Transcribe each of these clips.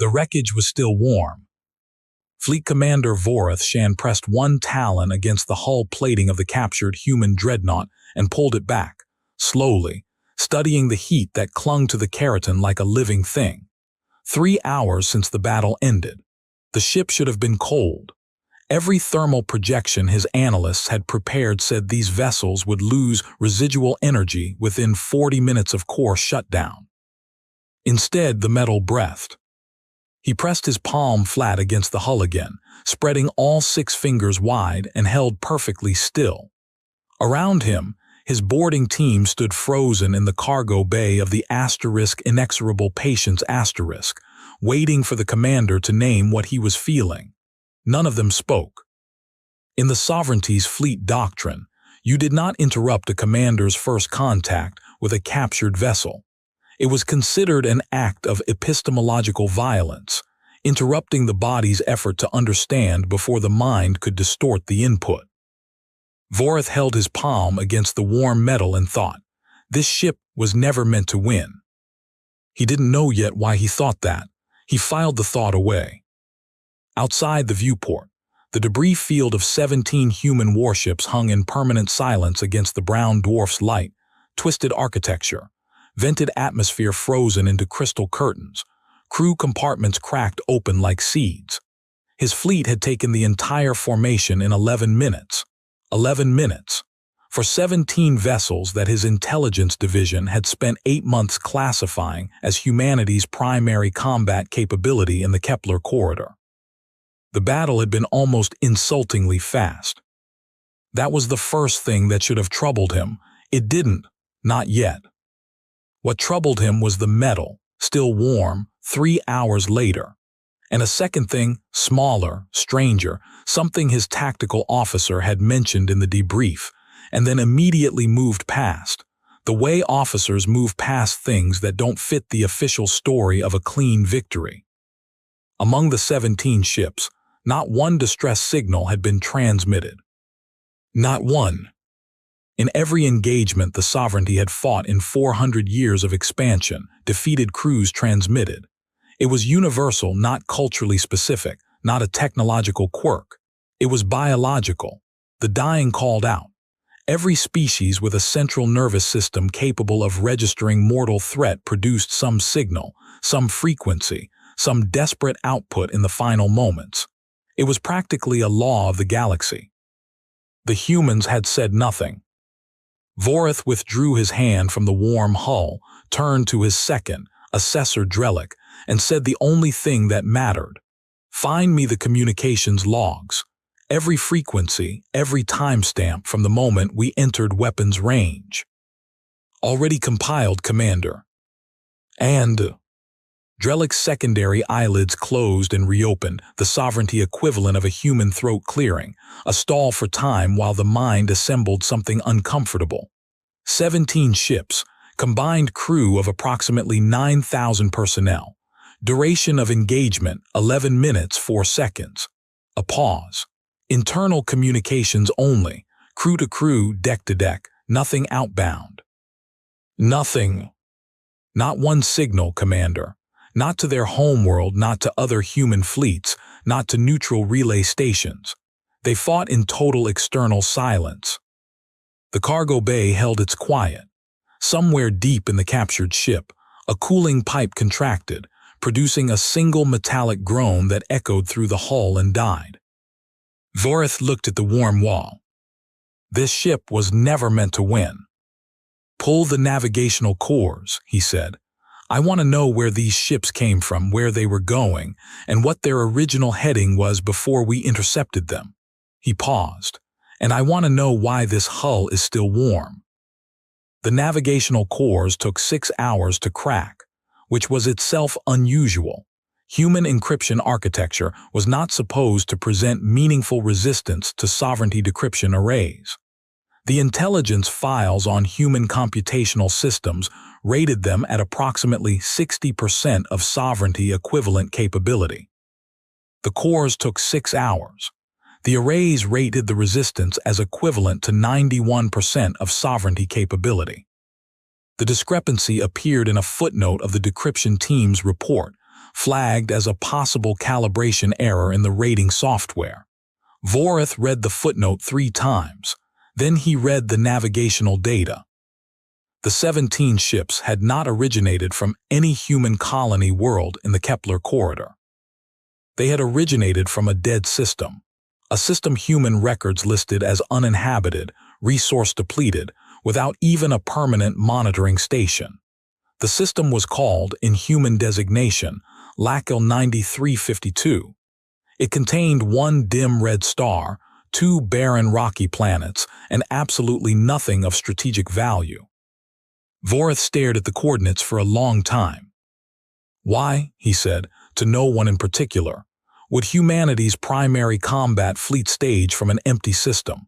The wreckage was still warm. Fleet Commander Vorath pressed one talon against the hull plating of the captured human dreadnought and pulled it back, slowly, studying the heat that clung to the keratin like a living thing. 3 hours since the battle ended. The ship should have been cold. Every thermal projection his analysts had prepared said these vessels would lose residual energy within 40 minutes of core shutdown. Instead, the metal breathed. He pressed his palm flat against the hull again, spreading all 6 fingers wide and held perfectly still. Around him, his boarding team stood frozen in the cargo bay of the Inexorable Patience *, waiting for the commander to name what he was feeling. None of them spoke. In the Sovereignty's fleet doctrine, you did not interrupt a commander's first contact with a captured vessel. It was considered an act of epistemological violence, interrupting the body's effort to understand before the mind could distort the input. Vorath held his palm against the warm metal and thought, this ship was never meant to win. He didn't know yet why he thought that. He filed the thought away. Outside the viewport, the debris field of 17 human warships hung in permanent silence against the brown dwarf's light, twisted architecture, vented atmosphere frozen into crystal curtains, crew compartments cracked open like seeds. His fleet had taken the entire formation in 11 minutes. 11 minutes. For 17 vessels that his intelligence division had spent 8 months classifying as humanity's primary combat capability in the Kepler corridor. The battle had been almost insultingly fast. That was the first thing that should have troubled him. It didn't, not yet. What troubled him was the metal, still warm, 3 hours later. And a second thing, smaller, stranger, something his tactical officer had mentioned in the debrief, and then immediately moved past. The way officers move past things that don't fit the official story of a clean victory. Among the 17 ships, not one distress signal had been transmitted. Not one. In every engagement the Sovereignty had fought in 400 years of expansion, defeated crews transmitted. It was universal, not culturally specific, not a technological quirk. It was biological. The dying called out. Every species with a central nervous system capable of registering mortal threat produced some signal, some frequency, some desperate output in the final moments. It was practically a law of the galaxy. The humans had said nothing. Vorath withdrew his hand from the warm hull, turned to his second, Assessor Drellick, and said the only thing that mattered. Find me the communications logs. Every frequency, every timestamp from the moment we entered weapons range. Already compiled, Commander. And Drellick's secondary eyelids closed and reopened, the Sovereignty equivalent of a human throat clearing, a stall for time while the mind assembled something uncomfortable. 17 ships, combined crew of approximately 9,000 personnel. Duration of engagement, 11 minutes 4 seconds. A pause. Internal communications only, crew to crew, deck to deck, nothing outbound. Nothing. Not one signal, Commander. Not to their homeworld, not to other human fleets, not to neutral relay stations. They fought in total external silence. The cargo bay held its quiet. Somewhere deep in the captured ship, a cooling pipe contracted, producing a single metallic groan that echoed through the hull and died. Vorath looked at the warm wall. This ship was never meant to win. Pull the navigational cores, he said. I want to know where these ships came from, where they were going, and what their original heading was before we intercepted them. He paused. And I want to know why this hull is still warm. The navigational cores took 6 hours to crack, which was itself unusual. Human encryption architecture was not supposed to present meaningful resistance to Sovereignty decryption arrays. The intelligence files on human computational systems rated them at approximately 60% of Sovereignty equivalent capability. The cores took 6 hours. The arrays rated the resistance as equivalent to 91% of Sovereignty capability. The discrepancy appeared in a footnote of the decryption team's report, flagged as a possible calibration error in the rating software. Vorath read the footnote 3 times. Then he read the navigational data. The 17 ships had not originated from any human colony world in the Kepler corridor. They had originated from a dead system, a system human records listed as uninhabited, resource depleted, without even a permanent monitoring station. The system was called, in human designation, Lacal 9352. It contained one dim red star, 2 barren rocky planets, and absolutely nothing of strategic value. Vorath stared at the coordinates for a long time. Why, he said, to no one in particular, would humanity's primary combat fleet stage from an empty system?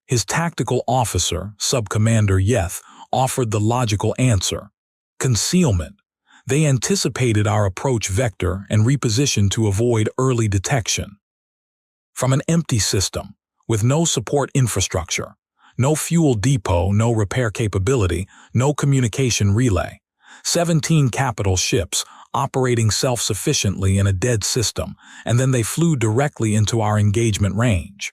His tactical officer, Subcommander Yeth, offered the logical answer. Concealment. They anticipated our approach vector and repositioned to avoid early detection. From an empty system, with no support infrastructure, no fuel depot, no repair capability, no communication relay, 17 capital ships operating self-sufficiently in a dead system, and then they flew directly into our engagement range.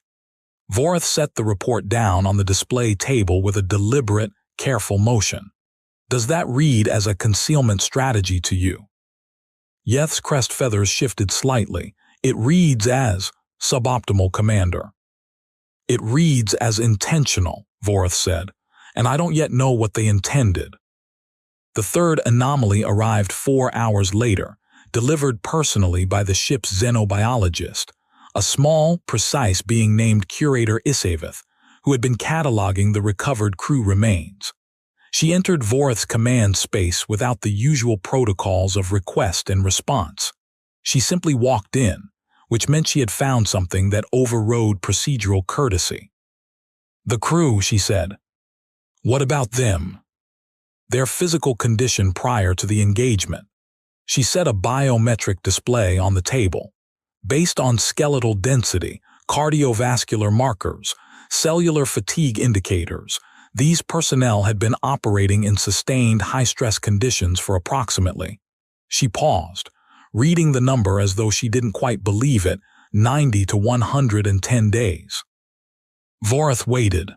Vorath set the report down on the display table with a deliberate, careful motion. Does that read as a concealment strategy to you? Yeth's crest feathers shifted slightly. It reads as suboptimal, Commander. It reads as intentional, Vorath said, and I don't yet know what they intended. The third anomaly arrived 4 hours later, delivered personally by the ship's xenobiologist, a small, precise being named Curator Isaveth, who had been cataloging the recovered crew remains. She entered Vorath's command space without the usual protocols of request and response. She simply walked in, which meant she had found something that overrode procedural courtesy. The crew, she said. What about them? Their physical condition prior to the engagement. She set a biometric display on the table. Based on skeletal density, cardiovascular markers, cellular fatigue indicators, these personnel had been operating in sustained high-stress conditions for approximately. She paused, reading the number as though she didn't quite believe it, 90 to 110 days. Vorath waited.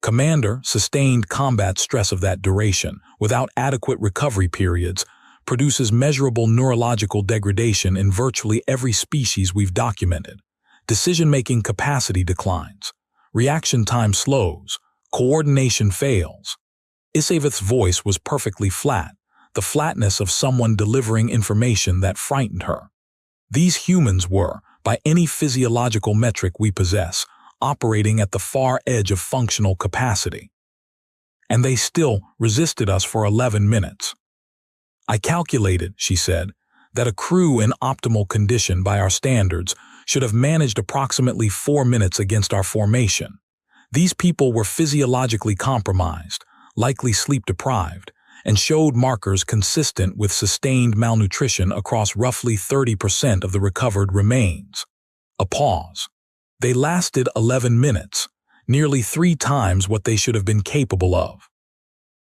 Commander, sustained combat stress of that duration, without adequate recovery periods, produces measurable neurological degradation in virtually every species we've documented. Decision-making capacity declines. Reaction time slows. Coordination fails. Isaveth's voice was perfectly flat, the flatness of someone delivering information that frightened her. These humans were, by any physiological metric we possess, operating at the far edge of functional capacity. And they still resisted us for 11 minutes. I calculated, she said, that a crew in optimal condition by our standards should have managed approximately 4 minutes against our formation. These people were physiologically compromised, likely sleep-deprived, and showed markers consistent with sustained malnutrition across roughly 30% of the recovered remains. A pause. They lasted 11 minutes, nearly 3 times what they should have been capable of.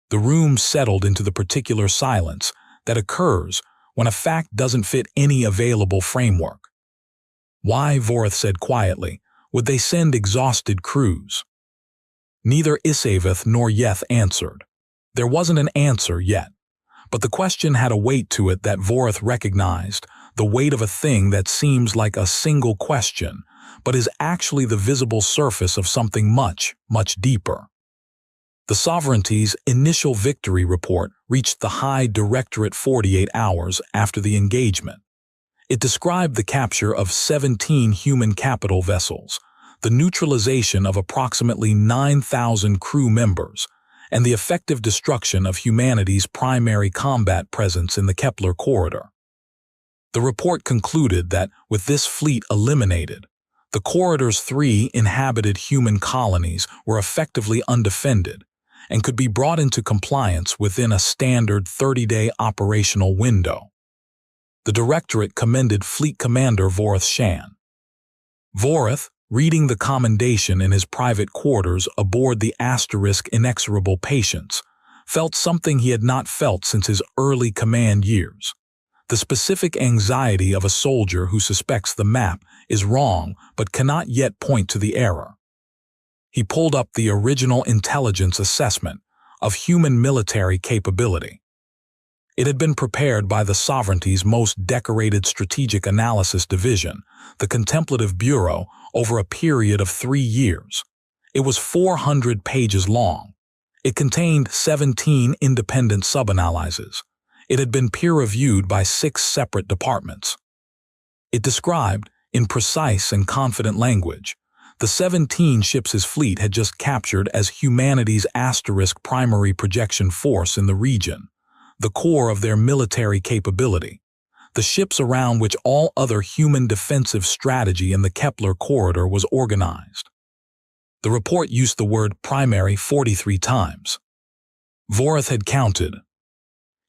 The room settled into the particular silence that occurs when a fact doesn't fit any available framework. Why, Vorath said quietly, would they send exhausted crews? Neither Isaveth nor Yeth answered. There wasn't an answer yet, but the question had a weight to it that Vorath recognized, the weight of a thing that seems like a single question, but is actually the visible surface of something much, much deeper. The Sovereignty's initial victory report reached the High Directorate 48 hours after the engagement. It described the capture of 17 human capital vessels, the neutralization of approximately 9,000 crew members, and the effective destruction of humanity's primary combat presence in the Kepler corridor. The report concluded that, with this fleet eliminated, the corridor's 3 inhabited human colonies were effectively undefended and could be brought into compliance within a standard 30-day operational window. The Directorate commended Fleet Commander Vorath Shan. Vorath, reading the commendation in his private quarters aboard the Asterisk Inexorable Patience, felt something he had not felt since his early command years. The specific anxiety of a soldier who suspects the map is wrong but cannot yet point to the error. He pulled up the original intelligence assessment of human military capability. It had been prepared by the sovereignty's most decorated strategic analysis division, the Contemplative Bureau, over a period of 3 years. It was 400 pages long. It contained 17 independent sub-analyses. It had been peer-reviewed by 6 separate departments. It described, in precise and confident language, the 17 ships his fleet had just captured as humanity's asterisk primary projection force in the region, the core of their military capability, the ships around which all other human defensive strategy in the Kepler corridor was organized. The report used the word primary 43 times. Vorath had counted.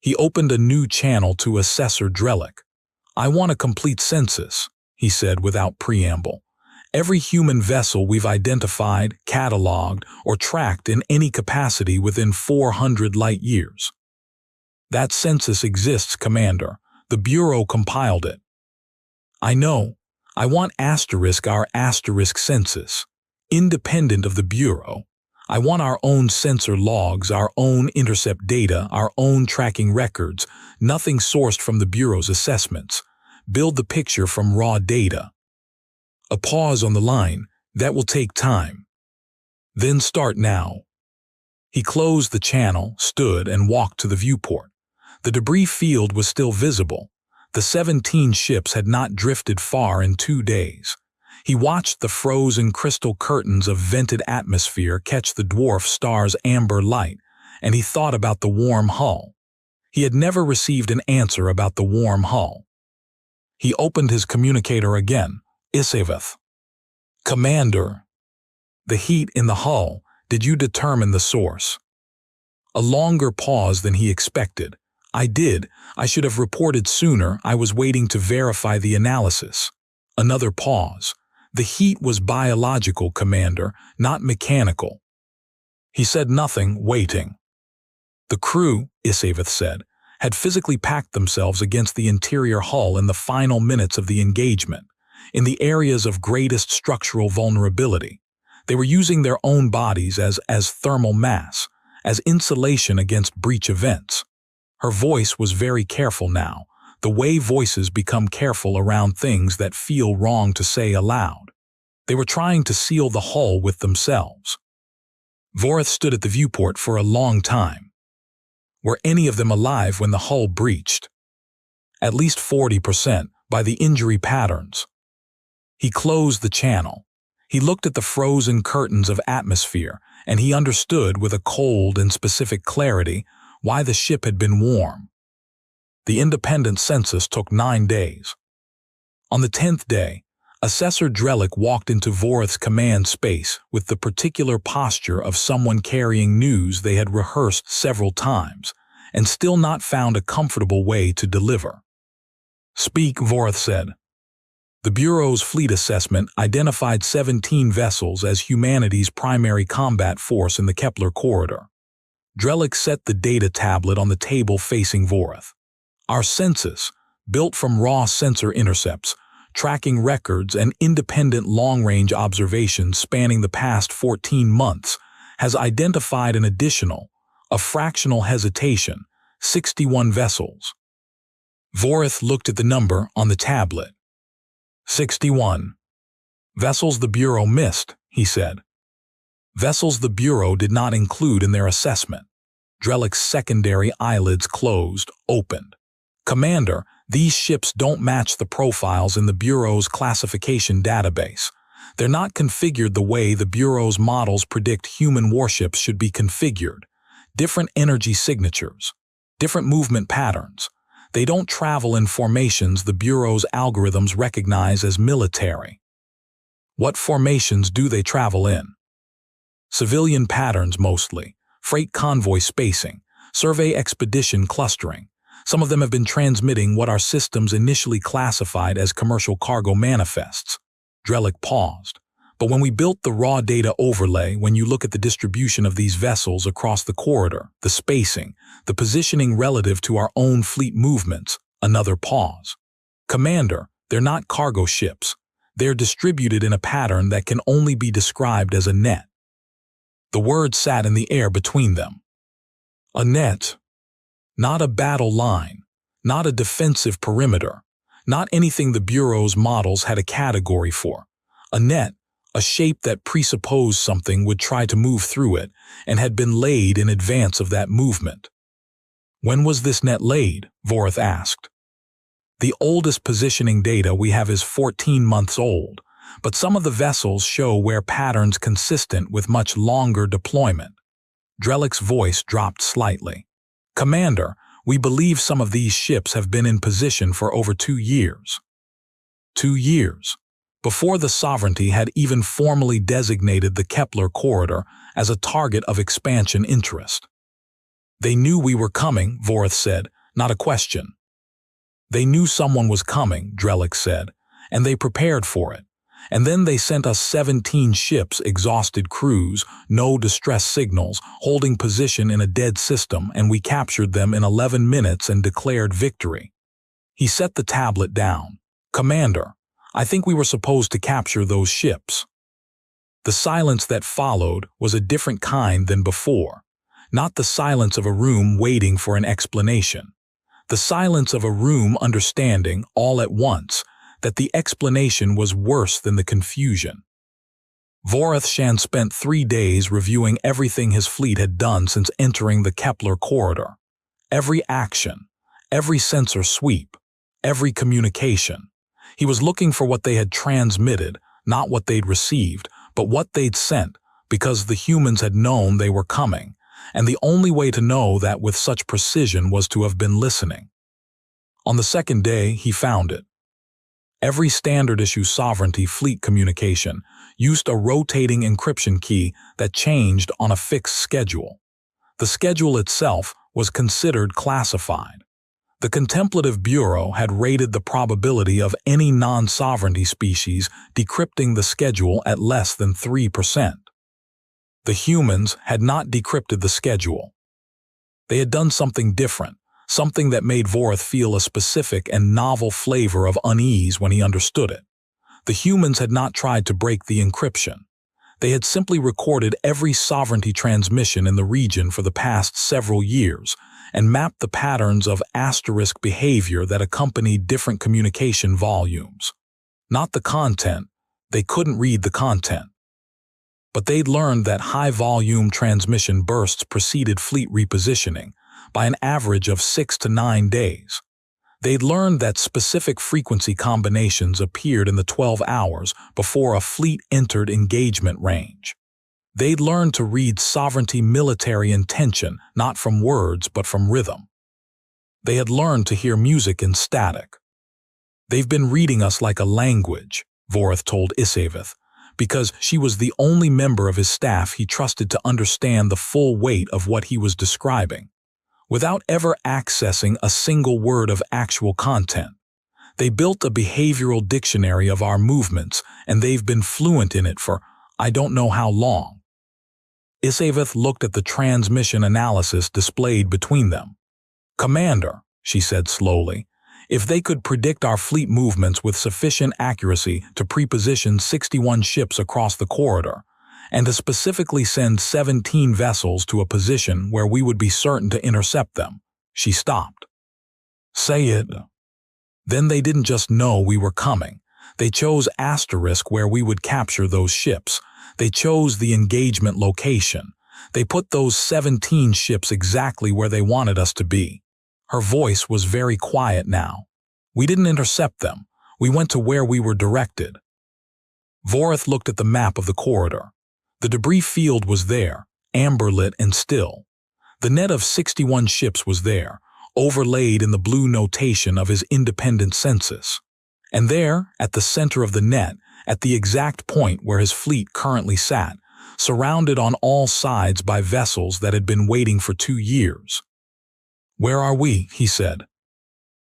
He opened a new channel to Assessor Drellick. "I want a complete census," he said without preamble. "Every human vessel we've identified, cataloged, or tracked in any capacity within 400 light years." "That census exists, Commander. The Bureau compiled it." "I know. I want our asterisk census. Independent of the Bureau. I want our own sensor logs, our own intercept data, our own tracking records, nothing sourced from the Bureau's assessments. Build the picture from raw data." A pause on the line. "That will take time." "Then start now." He closed the channel, stood, and walked to the viewport. The debris field was still visible. The 17 ships had not drifted far in 2 days. He watched the frozen crystal curtains of vented atmosphere catch the dwarf star's amber light, and he thought about the warm hull. He had never received an answer about the warm hull. He opened his communicator again. "Isaveth." "Commander." "The heat in the hull. Did you determine the source?" A longer pause than he expected. "I did. I should have reported sooner. I was waiting to verify the analysis." Another pause. "The heat was biological, Commander, not mechanical." He said nothing, waiting. "The crew," Isaveth said, "had physically packed themselves against the interior hull in the final minutes of the engagement, in the areas of greatest structural vulnerability. They were using their own bodies as thermal mass, as insulation against breach events." Her voice was very careful now, the way voices become careful around things that feel wrong to say aloud. They were trying to seal the hull with themselves. Vorath stood at the viewport for a long time. Were any of them alive when the hull breached? At least 40%, by the injury patterns. He closed the channel. He looked at the frozen curtains of atmosphere, and he understood with a cold and specific clarity why the ship had been warm. The independent census took 9 days. On the 10th day, Assessor Drellick walked into Vorath's command space with the particular posture of someone carrying news they had rehearsed several times and still not found a comfortable way to deliver. "Speak," Vorath said. "The Bureau's fleet assessment identified 17 vessels as humanity's primary combat force in the Kepler corridor." Drellick set the data tablet on the table facing Vorath. "Our census, built from raw sensor intercepts, tracking records and independent long-range observations spanning the past 14 months, has identified an additional, a fractional hesitation, 61 vessels." Vorath looked at the number on the tablet. 61. "Vessels the Bureau missed," he said. "Vessels the Bureau did not include in their assessment." Drellick's secondary eyelids closed, opened. "Commander, these ships don't match the profiles in the Bureau's classification database. They're not configured the way the Bureau's models predict human warships should be configured. Different energy signatures, different movement patterns. They don't travel in formations the Bureau's algorithms recognize as military." "What formations do they travel in?" "Civilian patterns mostly, freight convoy spacing, survey expedition clustering. Some of them have been transmitting what our systems initially classified as commercial cargo manifests." Drellick paused. "But when we built the raw data overlay, when you look at the distribution of these vessels across the corridor, the spacing, the positioning relative to our own fleet movements, Another pause. Commander, they're not cargo ships. They're distributed in a pattern that can only be described as a net. The word sat in the air between them. A net. Not a battle line. Not a defensive perimeter. Not anything the Bureau's models had a category for. A net, a shape that presupposed something would try to move through it and had been laid in advance of that movement. When was this net laid? Vorath asked. The oldest positioning data we have is 14 months old, but some of the vessels show wear patterns consistent with much longer deployment. Drellick's voice dropped slightly. Commander, we believe some of these ships have been in position for over 2 years. 2 years. Before the Sovereignty had even formally designated the Kepler corridor as a target of expansion interest. They knew we were coming, Vorath said, not a question. They knew someone was coming, Drellick said, and they prepared for it. And then they sent us 17 ships, exhausted crews, no distress signals, holding position in a dead system, and we captured them in 11 minutes and declared victory. He set the tablet down. Commander, I think we were supposed to capture those ships. The silence that followed was a different kind than before. Not the silence of a room waiting for an explanation. The silence of a room understanding, all at once, that the explanation was worse than the confusion. Vorath Shan spent 3 days reviewing everything his fleet had done since entering the Kepler corridor. Every action, every sensor sweep, every communication. He was looking for what they had transmitted, not what they'd received, but what they'd sent, because the humans had known they were coming, and the only way to know that with such precision was to have been listening. On the second day, he found it. Every standard-issue Sovereignty fleet communication used a rotating encryption key that changed on a fixed schedule. The schedule itself was considered classified. The Contemplative Bureau had rated the probability of any non-Sovereignty species decrypting the schedule at less than 3%. The humans had not decrypted the schedule. They had done something different, something that made Vorath feel a specific and novel flavor of unease when he understood it. The humans had not tried to break the encryption. They had simply recorded every Sovereignty transmission in the region for the past several years and mapped the patterns of asterisk behavior that accompanied different communication volumes. Not the content. They couldn't read the content. But they'd learned that high-volume transmission bursts preceded fleet repositioning by an average of 6 to 9 days. They'd learned that specific frequency combinations appeared in the 12 hours before a fleet entered engagement range. They'd learned to read Sovereignty military intention not from words but from rhythm. They had learned to hear music in static. They've been reading us like a language, Vorath told Isaveth, because she was the only member of his staff he trusted to understand the full weight of what he was describing, without ever accessing a single word of actual content. They built a behavioral dictionary of our movements, and they've been fluent in it for I don't know how long. Isaveth looked at the transmission analysis displayed between them. Commander, she said slowly, if they could predict our fleet movements with sufficient accuracy to preposition 61 ships across the corridor, and to specifically send 17 vessels to a position where we would be certain to intercept them, she stopped. Say it. Then they didn't just know we were coming. They chose asterisk where we would capture those ships. They chose the engagement location. They put those 17 ships exactly where they wanted us to be. Her voice was very quiet now. We didn't intercept them. We went to where we were directed. Vorath looked at the map of the corridor. The debris field was there, amber-lit and still. The net of 61 ships was there, overlaid in the blue notation of his independent census. And there, at the center of the net, at the exact point where his fleet currently sat, surrounded on all sides by vessels that had been waiting for 2 years. Where are we? He said.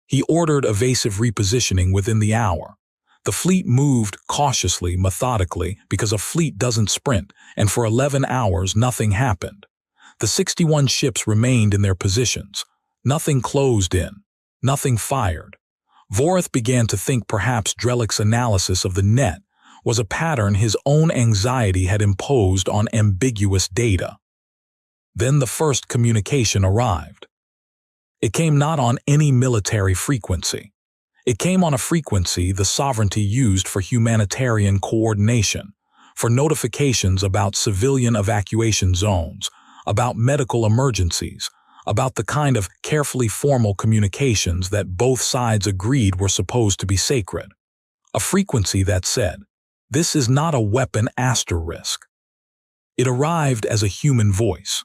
He ordered evasive repositioning within the hour. The fleet moved cautiously, methodically, because a fleet doesn't sprint, and for 11 hours nothing happened. The 61 ships remained in their positions. Nothing closed in. Nothing fired. Vorith began to think perhaps Drelik's analysis of the net was a pattern his own anxiety had imposed on ambiguous data. Then the first communication arrived. It came not on any military frequency. It came on a frequency the sovereignty used for humanitarian coordination, for notifications about civilian evacuation zones, about medical emergencies, about the kind of carefully formal communications that both sides agreed were supposed to be sacred. A frequency that said, "This is not a weapon asterisk." It arrived as a human voice,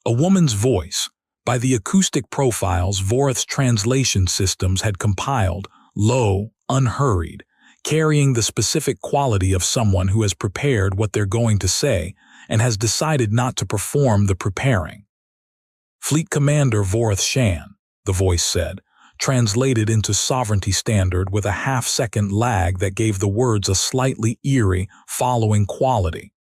a woman's voice, by the acoustic profiles Vorith's translation systems had compiled, low, unhurried, carrying the specific quality of someone who has prepared what they're going to say and has decided not to perform the preparing. "Fleet Commander Vorith Shan," the voice said, translated into Sovereignty Standard with a half-second lag that gave the words a slightly eerie, following quality.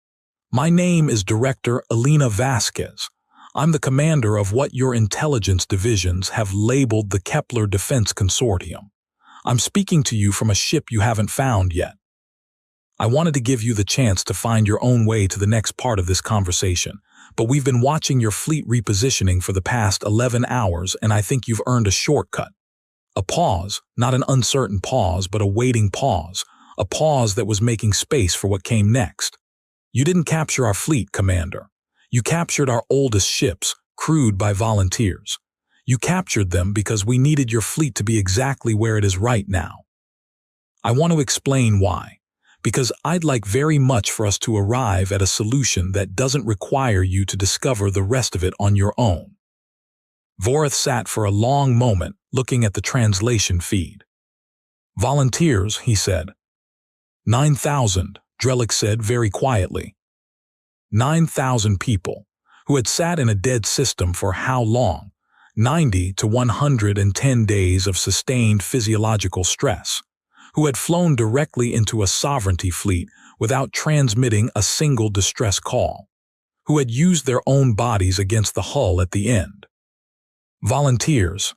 "My name is Director Elena Vasquez. I'm the commander of what your intelligence divisions have labeled the Kepler Defense Consortium. I'm speaking to you from a ship you haven't found yet. I wanted to give you the chance to find your own way to the next part of this conversation, but we've been watching your fleet repositioning for the past 11 hours, and I think you've earned a shortcut." A pause, not an uncertain pause, but a waiting pause, a pause that was making space for what came next. "You didn't capture our fleet, Commander. You captured our oldest ships, crewed by volunteers. You captured them because we needed your fleet to be exactly where it is right now. I want to explain why. Because I'd like very much for us to arrive at a solution that doesn't require you to discover the rest of it on your own." Vorith sat for a long moment, looking at the translation feed. "Volunteers," he said. 9,000, Drelik said very quietly. 9,000 people, who had sat in a dead system for how long? 90 to 110 days of sustained physiological stress, who had flown directly into a sovereignty fleet without transmitting a single distress call, who had used their own bodies against the hull at the end. "Volunteers."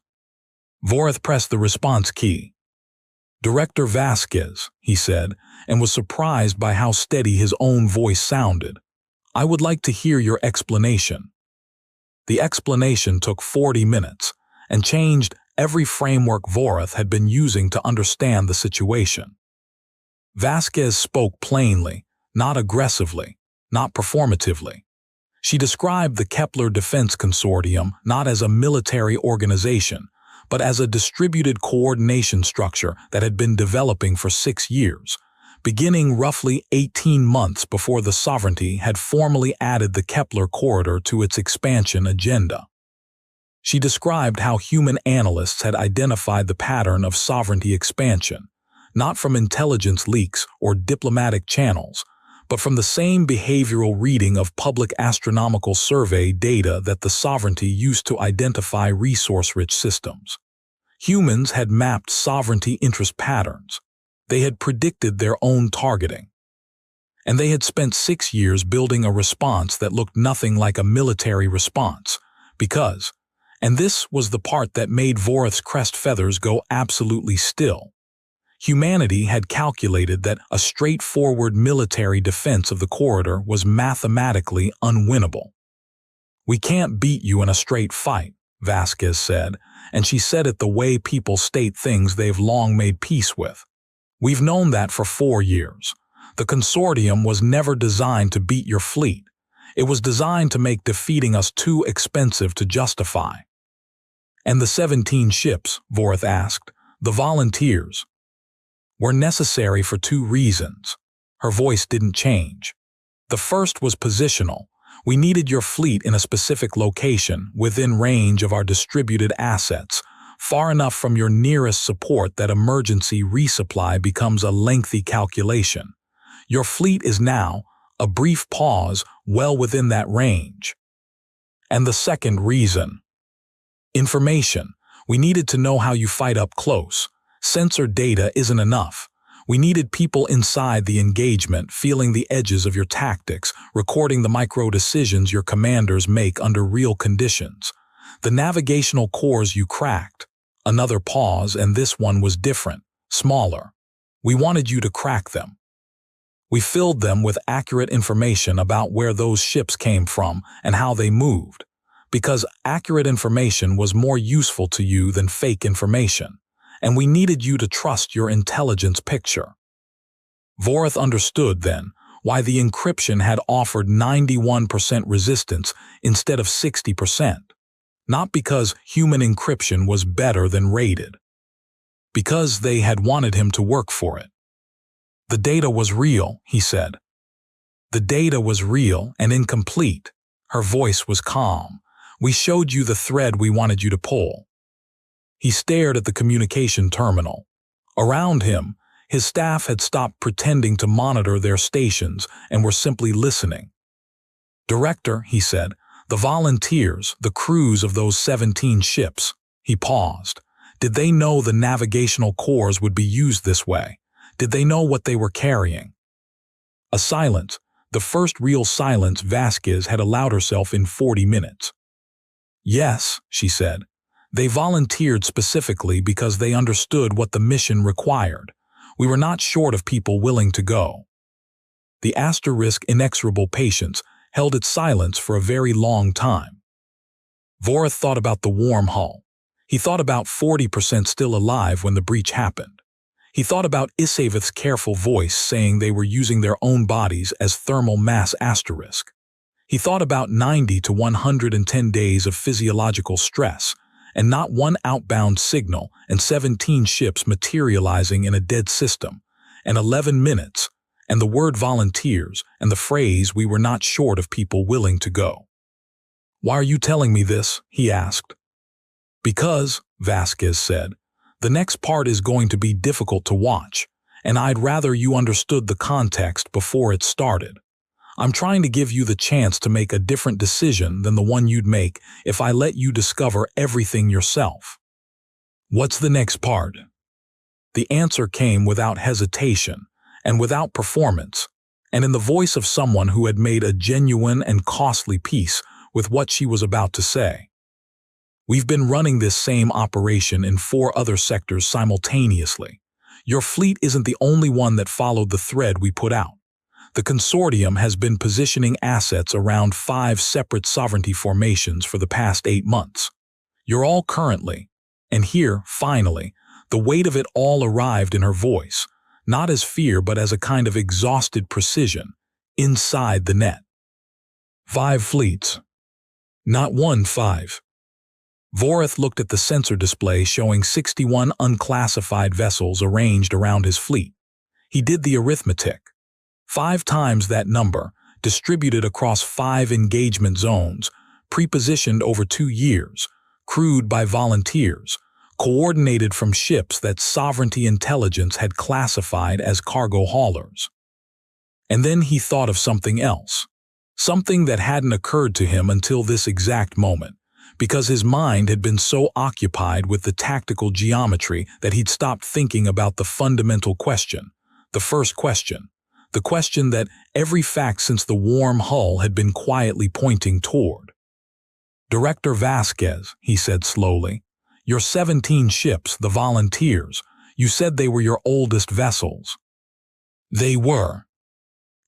Vorith pressed the response key. "Director Vasquez," he said, and was surprised by how steady his own voice sounded. "I would like to hear your explanation." The explanation took 40 minutes and changed every framework Vorith had been using to understand the situation. Vasquez spoke plainly, not aggressively, not performatively. She described the Kepler Defense Consortium not as a military organization, but as a distributed coordination structure that had been developing for 6 years, beginning roughly 18 months before the sovereignty had formally added the Kepler corridor to its expansion agenda. She described how human analysts had identified the pattern of sovereignty expansion, not from intelligence leaks or diplomatic channels, but from the same behavioral reading of public astronomical survey data that the sovereignty used to identify resource-rich systems. Humans had mapped sovereignty interest patterns. They had predicted their own targeting. And they had spent 6 years building a response that looked nothing like a military response, because, and this was the part that made Vorith's crest feathers go absolutely still, humanity had calculated that a straightforward military defense of the corridor was mathematically unwinnable. "We can't beat you in a straight fight," Vasquez said, and she said it the way people state things they've long made peace with. "We've known that for 4 years. The consortium was never designed to beat your fleet. It was designed to make defeating us too expensive to justify." "And the 17 ships," Vorith asked, "the volunteers?" "Were necessary for 2 reasons." Her voice didn't change. "The first was positional. We needed your fleet in a specific location, within range of our distributed assets, far enough from your nearest support that emergency resupply becomes a lengthy calculation. Your fleet is now, a brief pause, well within that range." "And the second reason?" "Information. We needed to know how you fight up close. Sensor data isn't enough. We needed people inside the engagement, feeling the edges of your tactics, recording the micro-decisions your commanders make under real conditions. The navigational cores you cracked. Another pause, and this one was different, smaller. We wanted you to crack them. We filled them with accurate information about where those ships came from and how they moved, because accurate information was more useful to you than fake information, and we needed you to trust your intelligence picture. Vorath understood then why the encryption had offered 91% resistance instead of 60%. Not because human encryption was better than rated. Because they had wanted him to work for it. The data was real, he said. The data was real and incomplete. Her voice was calm. We showed you the thread we wanted you to pull. He stared at the communication terminal. Around him, his staff had stopped pretending to monitor their stations and were simply listening. Director, he said, the volunteers, the crews of those 17 ships. He paused. Did they know the navigational cores would be used this way? Did they know what they were carrying? A silence, the first real silence Vasquez had allowed herself in 40 minutes. Yes, she said. They volunteered specifically because they understood what the mission required. We were not short of people willing to go. The asterisk inexorable patience held its silence for a very long time. Vorath thought about the warm hull. He thought about 40% still alive when the breach happened. He thought about Isavith's careful voice saying they were using their own bodies as thermal mass asterisk. He thought about 90 to 110 days of physiological stress, and not one outbound signal, and 17 ships materializing in a dead system, and 11 minutes, and the word volunteers, and the phrase we were not short of people willing to go. Why are you telling me this? He asked. Because, Vasquez said, the next part is going to be difficult to watch, and I'd rather you understood the context before it started. I'm trying to give you the chance to make a different decision than the one you'd make if I let you discover everything yourself. What's the next part? The answer came without hesitation and without performance, and in the voice of someone who had made a genuine and costly peace with what she was about to say. We've been running this same operation in 4 other sectors simultaneously. Your fleet isn't the only one that followed the thread we put out. The consortium has been positioning assets around 5 separate sovereignty formations for the past 8 months. You're all currently, and here, finally, the weight of it all arrived in her voice, not as fear but as a kind of exhausted precision, inside the net. 5 fleets. Not 5. Vorath looked at the sensor display showing 61 unclassified vessels arranged around his fleet. He did the arithmetic. 5 times that number, distributed across 5 engagement zones, pre-positioned over 2 years, crewed by volunteers, coordinated from ships that sovereignty intelligence had classified as cargo haulers. And then he thought of something else, something that hadn't occurred to him until this exact moment, because his mind had been so occupied with the tactical geometry that he'd stopped thinking about the fundamental question, the first question. The question that every fact since the warm hull had been quietly pointing toward. Director Vasquez, he said slowly, your 17 ships, the volunteers, you said they were your oldest vessels. They were.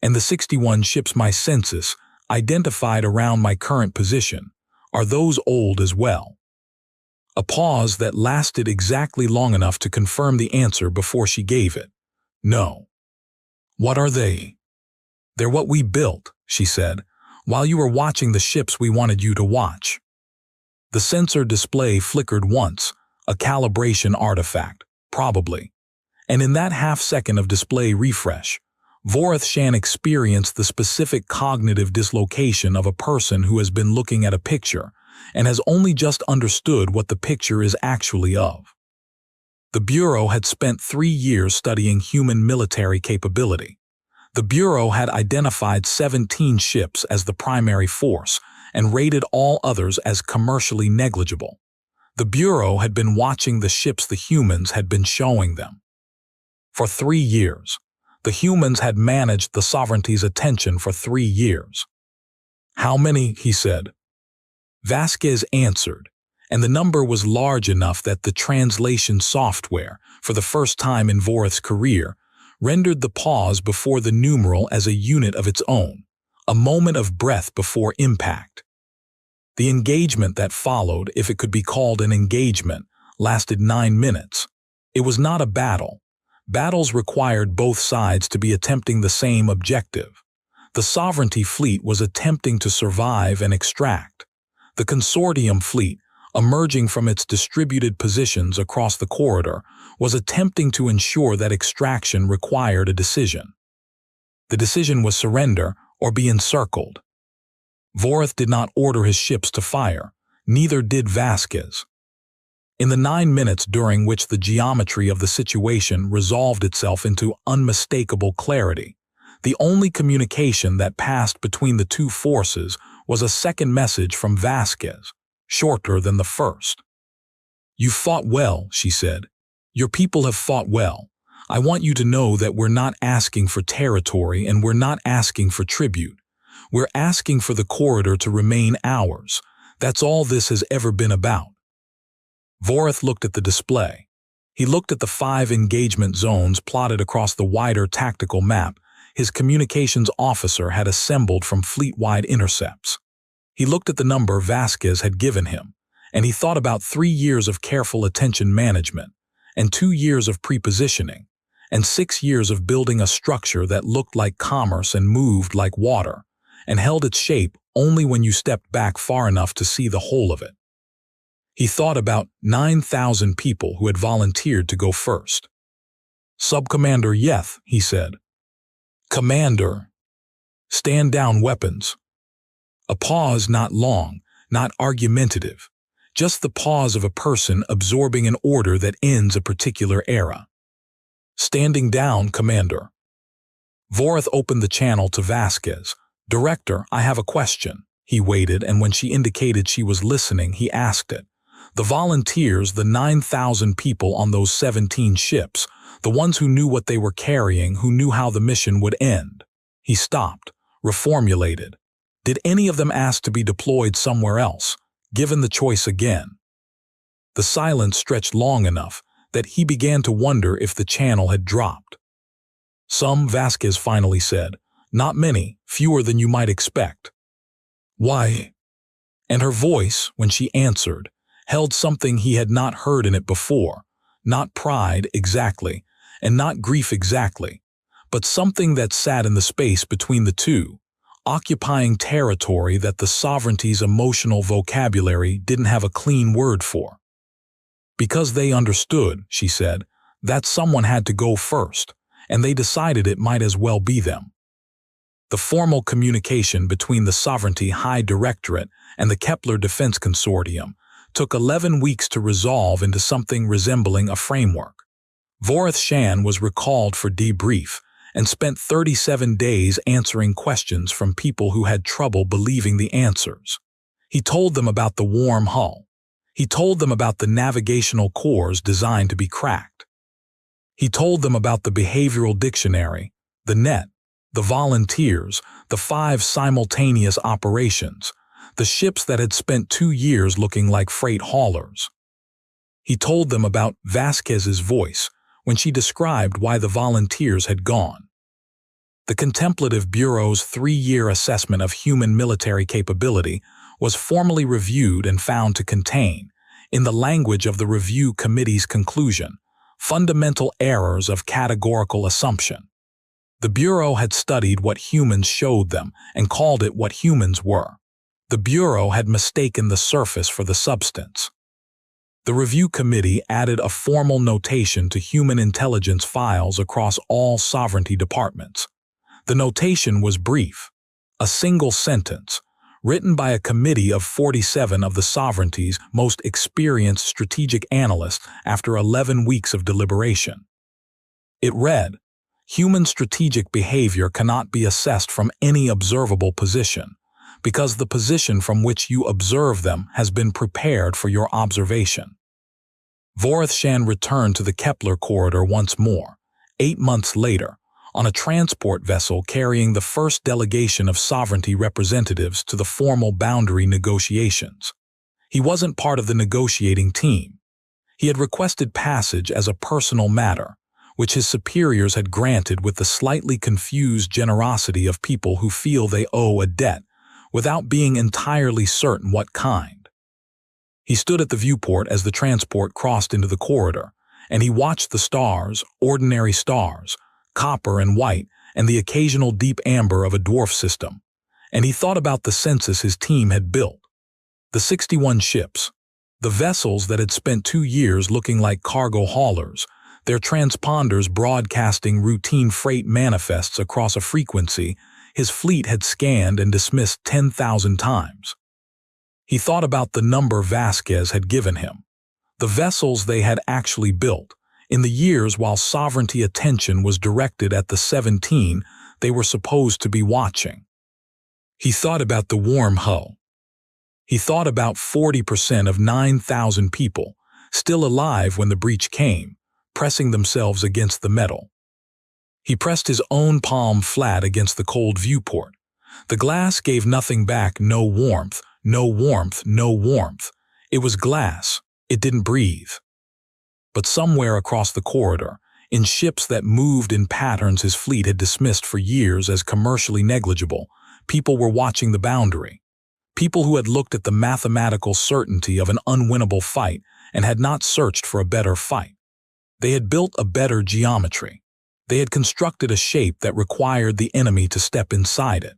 And the 61 ships my census identified around my current position, are those old as well? A pause that lasted exactly long enough to confirm the answer before she gave it. No. What are they? They're what we built, she said, while you were watching the ships we wanted you to watch. The sensor display flickered once, a calibration artifact, probably. And in that half-second of display refresh, Vorath Shan experienced the specific cognitive dislocation of a person who has been looking at a picture and has only just understood what the picture is actually of. The Bureau had spent 3 years studying human military capability. The Bureau had identified 17 ships as the primary force and rated all others as commercially negligible. The Bureau had been watching the ships the humans had been showing them. For 3 years, the humans had managed the sovereignty's attention for 3 years. How many? He said. Vasquez answered, and the number was large enough that the translation software, for the first time in Voreth's career, rendered the pause before the numeral as a unit of its own, a moment of breath before impact. The engagement that followed, if it could be called an engagement, lasted 9 minutes. It was not a battle. Battles required both sides to be attempting the same objective. The Sovereignty fleet was attempting to survive and extract. The consortium fleet, emerging from its distributed positions across the corridor, was attempting to ensure that extraction required a decision. The decision was surrender or be encircled. Voreth did not order his ships to fire, neither did Vasquez. In the 9 minutes during which the geometry of the situation resolved itself into unmistakable clarity, the only communication that passed between the two forces was a second message from Vasquez, shorter than the first. "You fought well," she said. "Your people have fought well. I want you to know that we're not asking for territory and we're not asking for tribute. We're asking for the corridor to remain ours. That's all this has ever been about." Voreth looked at the display. He looked at the 5 engagement zones plotted across the wider tactical map his communications officer had assembled from fleet-wide intercepts. He looked at the number Vasquez had given him, and he thought about 3 years of careful attention management, and 2 years of prepositioning, and 6 years of building a structure that looked like commerce and moved like water, and held its shape only when you stepped back far enough to see the whole of it. He thought about 9,000 people who had volunteered to go first. "Sub-Commander Yeth," he said. "Commander, stand down weapons." A pause not long, not argumentative, just the pause of a person absorbing an order that ends a particular era. "Standing down, Commander." Voreth opened the channel to Vasquez. "Director, I have a question." He waited, and when she indicated she was listening, he asked it. "The volunteers, the 9,000 people on those 17 ships, the ones who knew what they were carrying, who knew how the mission would end." He stopped, reformulated. "Did any of them ask to be deployed somewhere else, given the choice again?" The silence stretched long enough that he began to wonder if the channel had dropped. "Some," Vasquez finally said. "Not many, fewer than you might expect." "Why?" And her voice, when she answered, held something he had not heard in it before, not pride exactly, and not grief exactly, but something that sat in the space between the two, occupying territory that the Sovereignty's emotional vocabulary didn't have a clean word for. "Because they understood," she said, "that someone had to go first, and they decided it might as well be them." The formal communication between the Sovereignty High Directorate and the Kepler Defense Consortium took 11 weeks to resolve into something resembling a framework. Voreth Shan was recalled for debrief and spent 37 days answering questions from people who had trouble believing the answers. He told them about the warm hull. He told them about the navigational cores designed to be cracked. He told them about the behavioral dictionary, the net, the volunteers, the 5 simultaneous operations, the ships that had spent 2 years looking like freight haulers. He told them about Vasquez's voice when she described why the volunteers had gone. The Contemplative Bureau's 3-year assessment of human military capability was formally reviewed and found to contain, in the language of the review committee's conclusion, fundamental errors of categorical assumption. The Bureau had studied what humans showed them and called it what humans were. The Bureau had mistaken the surface for the substance. The review committee added a formal notation to human intelligence files across all sovereignty departments. The notation was brief, a single sentence, written by a committee of 47 of the sovereignty's most experienced strategic analysts after 11 weeks of deliberation. It read, "Human strategic behavior cannot be assessed from any observable position, because the position from which you observe them has been prepared for your observation." Voreth Shan returned to the Kepler corridor once more, 8 months later, on a transport vessel carrying the first delegation of sovereignty representatives to the formal boundary negotiations. He wasn't part of the negotiating team. He had requested passage as a personal matter, which his superiors had granted with the slightly confused generosity of people who feel they owe a debt without being entirely certain what kind. He stood at the viewport as the transport crossed into the corridor, and he watched the stars, ordinary stars, copper and white, and the occasional deep amber of a dwarf system, and he thought about the census his team had built. The 61 ships, the vessels that had spent 2 years looking like cargo haulers, their transponders broadcasting routine freight manifests across a frequency his fleet had scanned and dismissed 10,000 times. He thought about the number Vasquez had given him, the vessels they had actually built, in the years while sovereignty attention was directed at the 17 they were supposed to be watching. He thought about the warm hull. He thought about 40% of 9,000 people, still alive when the breach came, pressing themselves against the metal. He pressed his own palm flat against the cold viewport. The glass gave nothing back, no warmth, no warmth, no warmth. It was glass. It didn't breathe. But somewhere across the corridor, in ships that moved in patterns his fleet had dismissed for years as commercially negligible, people were watching the boundary. People who had looked at the mathematical certainty of an unwinnable fight and had not searched for a better fight. They had built a better geometry. They had constructed a shape that required the enemy to step inside it.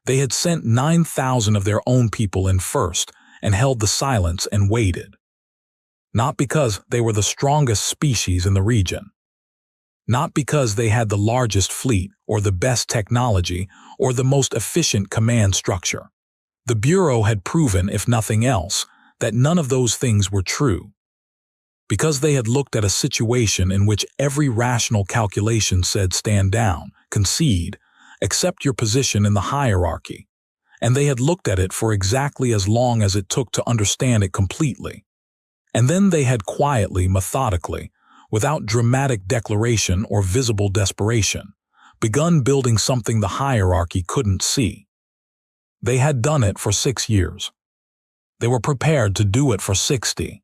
They had sent 9,000 of their own people in first and held the silence and waited. Not because they were the strongest species in the region. Not because they had the largest fleet or the best technology or the most efficient command structure. The Bureau had proven, if nothing else, that none of those things were true. Because they had looked at a situation in which every rational calculation said stand down, concede, accept your position in the hierarchy, and they had looked at it for exactly as long as it took to understand it completely. And then they had quietly, methodically, without dramatic declaration or visible desperation, begun building something the hierarchy couldn't see. They had done it for 6 years. They were prepared to do it for 60.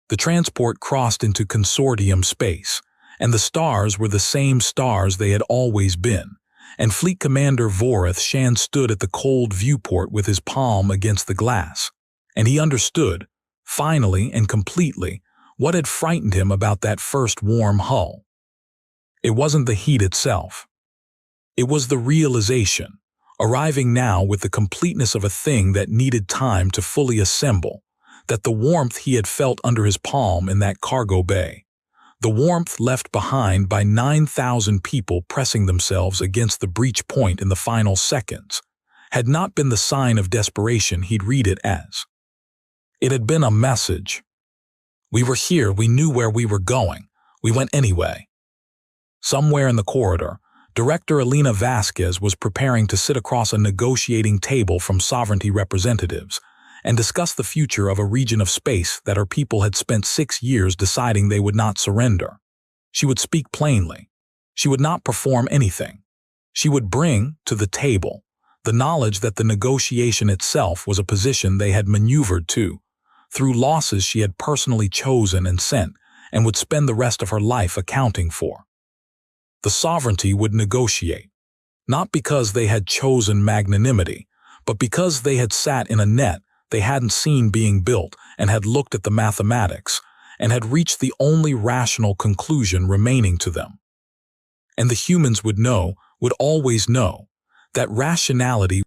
The transport crossed into consortium space, and the stars were the same stars they had always been, and Fleet Commander Vorith Shan stood at the cold viewport with his palm against the glass, and he understood, finally and completely, what had frightened him about that first warm hull. It wasn't the heat itself. It was the realization, arriving now with the completeness of a thing that needed time to fully assemble, that the warmth he had felt under his palm in that cargo bay, the warmth left behind by 9,000 people pressing themselves against the breach point in the final seconds, had not been the sign of desperation he'd read it as. It had been a message. We were here, we knew where we were going, we went anyway. Somewhere in the corridor, Director Elena Vasquez was preparing to sit across a negotiating table from sovereignty representatives and discuss the future of a region of space that her people had spent 6 years deciding they would not surrender. She would speak plainly. She would not perform anything. She would bring to the table the knowledge that the negotiation itself was a position they had maneuvered to, through losses she had personally chosen and sent, and would spend the rest of her life accounting for. The sovereignty would negotiate, not because they had chosen magnanimity, but because they had sat in a net they hadn't seen being built and had looked at the mathematics and had reached the only rational conclusion remaining to them. And the humans would know, would always know, that rationality